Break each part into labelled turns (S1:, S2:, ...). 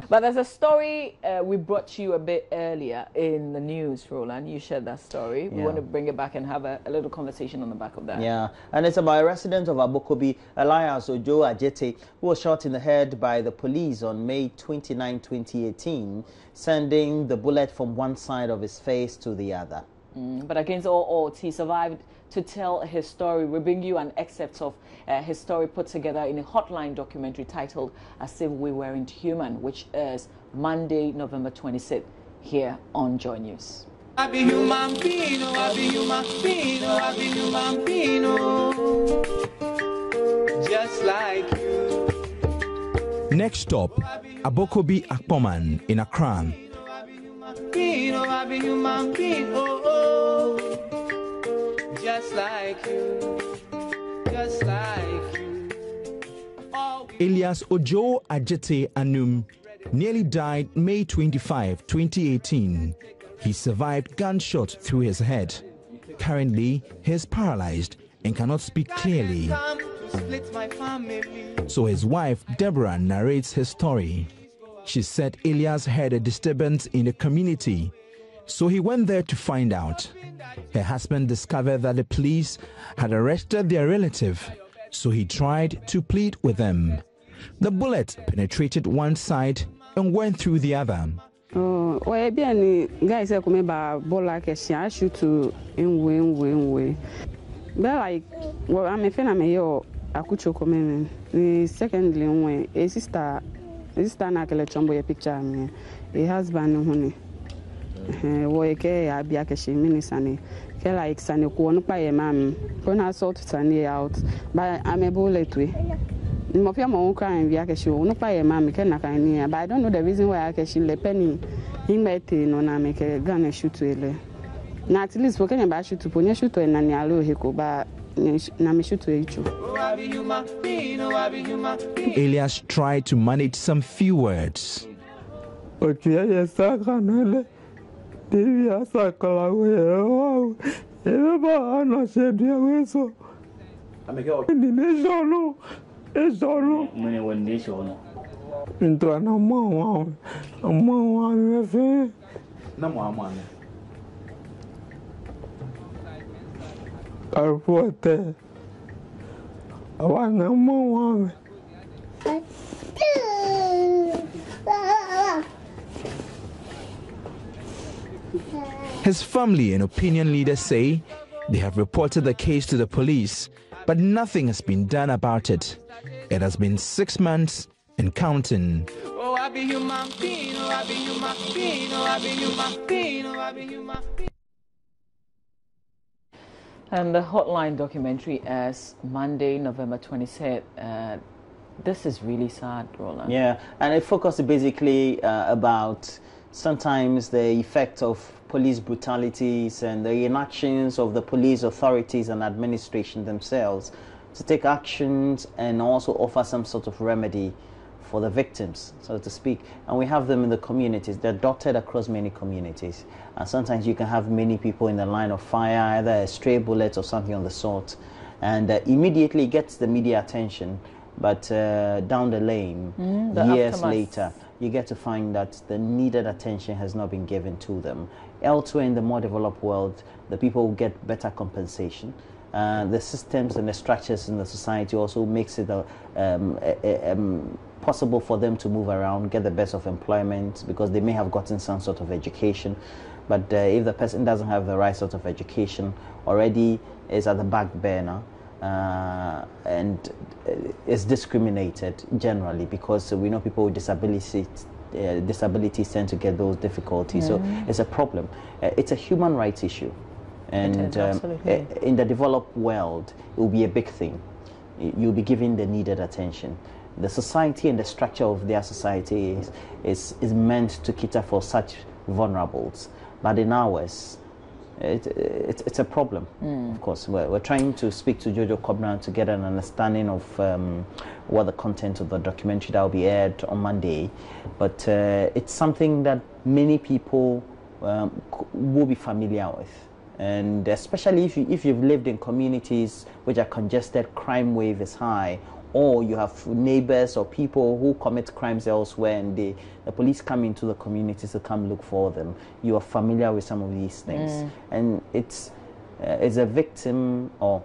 S1: But there's a story we brought you a bit earlier in the news, Roland. You shared that story. We want to bring it back and have a little conversation on the back of that.
S2: Yeah, and it's about a resident of Abokobi, Elias Ojo Ajete, who was shot in the head by the police on May 29, 2018, sending the bullet from one side of his face to the other.
S1: But against all odds, he survived to tell his story. We bring you an excerpt of his story put together in a Hotline documentary titled As If We Weren't Human, which airs Monday, November 26th here on Joy News.
S3: I be human being, oh, I be human being, oh, I be human being, oh, just like you.
S4: Next stop, Abokobi Akpoman in Accra.
S3: I be human being, oh, oh, just like you, just like you.
S4: Elias Ojo Ajete Anum nearly died May 25, 2018. He survived gunshot through his head. Currently, he is paralyzed and cannot speak clearly. So his wife, Deborah, narrates his story. She said Elias had a disturbance in the community, so he went there to find out. Her husband discovered that the police had arrested their relative, so he tried to plead with them. The bullet penetrated one side and went through the other.
S5: Oh, well, guys, I come by bola I shoot to in. But like, well, I'm a fan of me. I could show come in. Secondly, when a sister na kele chombo ya picture me. A husband honey. Wo ke ya bia ke she minisane. Ke like sane ko no pa ye mam. When I sort sane out, but I'm a bullet we. Mo fia mo crying bia ke she no pa ye mam ke na kan ni. But I don't know the reason why I ke she le penny. Himete no na me ke gun shoot we. Na at least wo ke ba shoot to ponya shoot na ni alo heko ba na me shoot we ichu.
S4: Elias tried to manage some few words. His family and opinion leaders say they have reported the case to the police, but nothing has been done about it. It has been 6 months and counting.
S3: Oh, I be human being, oh, I be human being, oh, I be human being, oh, I be human being.
S1: And the Hotline documentary airs Monday, November 26th. This is really sad, Roland.
S2: Yeah, and it focuses basically about sometimes the effect of police brutalities and the inactions of the police authorities and administration themselves to take actions and also offer some sort of remedy for the victims, so to speak. And we have them in the communities. They're dotted across many communities. And sometimes you can have many people in the line of fire, either a stray bullet or something of the sort, and immediately gets the media attention. But down the lane, years later, you get to find that the needed attention has not been given to them. Elsewhere in the more developed world, the people get better compensation. The systems and the structures in the society also makes it possible for them to move around, get the best of employment, because they may have gotten some sort of education. But if the person doesn't have the right sort of education, already is at the back burner, and is discriminated generally, because we know people with disabilities tend to get those difficulties. So it's a problem. It's a human rights issue. And in the developed world, it will be a big thing. You'll be given the needed attention. The society and the structure of their society is meant to cater for such vulnerables. But in ours, it's a problem. Of course, we're trying to speak to Jojo Kobna to get an understanding of what the content of the documentary that will be aired on Monday. But it's something that many people will be familiar with. And especially if you've lived in communities which are congested, crime wave is high, or you have neighbors or people who commit crimes elsewhere and the police come into the communities to come look for them, you are familiar with some of these things. And it's a victim, or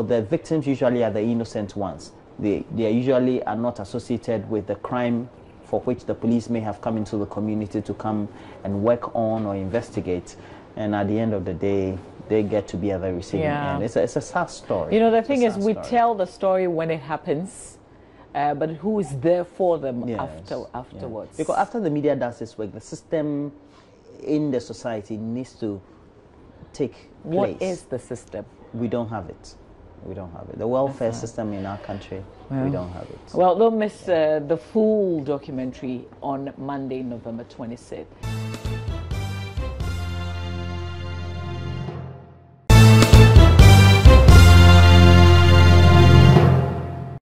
S2: the victims usually are the innocent ones. They usually are not associated with the crime for which the police may have come into the community to come and work on or investigate. And at the end of the day, they get to be at the receiving end. It's a sad story.
S1: You know, the thing is, we tell the story when it happens, but who is there for them afterwards?
S2: Yeah. Because after the media does this work, the system in the society needs to take place.
S1: What is the system?
S2: We don't have it. We don't have it. The welfare system in our country, we don't have it.
S1: Well, don't miss the full documentary on Monday, November 26th.